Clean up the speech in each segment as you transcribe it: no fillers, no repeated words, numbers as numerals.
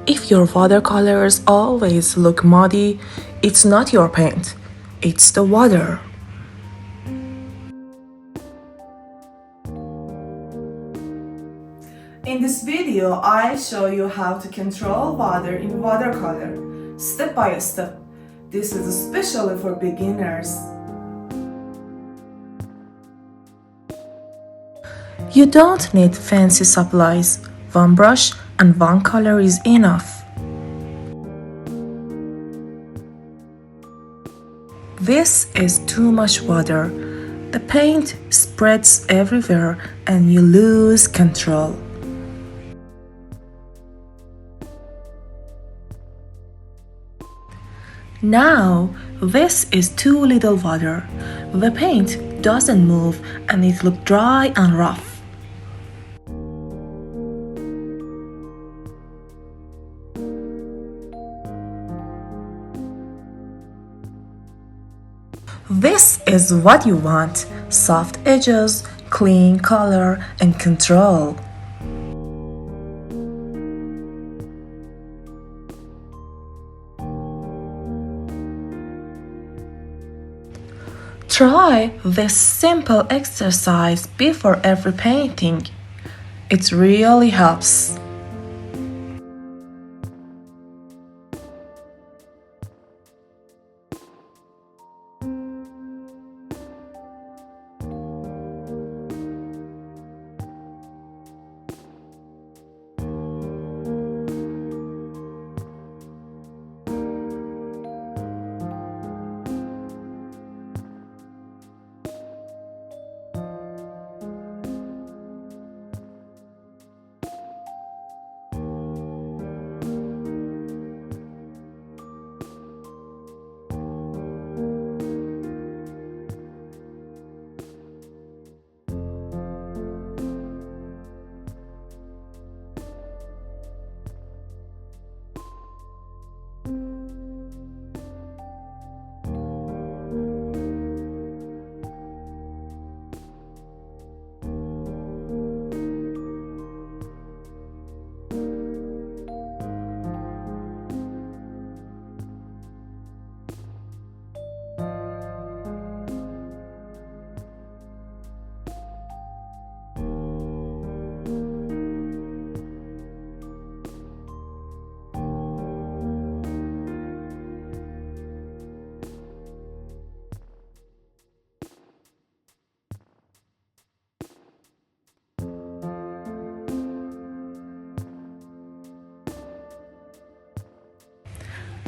If your watercolors always look muddy, it's not your paint, it's the water. In this video, I show you how to control water in watercolor, step by step. This is especially for beginners. You don't need fancy supplies. One brush and one color is enough. This is too much water. The paint spreads everywhere and you lose control. Now, this is too little water. The paint doesn't move and it looks dry and rough. This is what you want: soft edges, clean color, and control. Try this simple exercise before every painting. It really helps.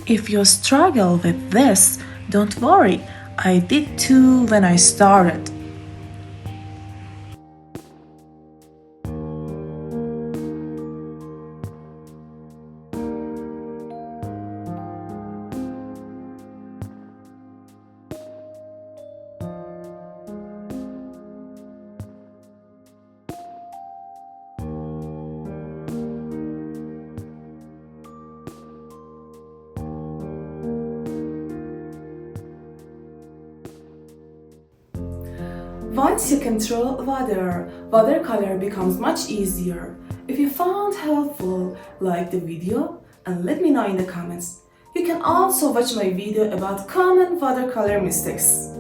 If you struggle with this, don't worry. I did too when I started. Once you control watercolor becomes much easier. If you found helpful, like the video and let me know in the comments. You can also watch my video about common watercolor mistakes.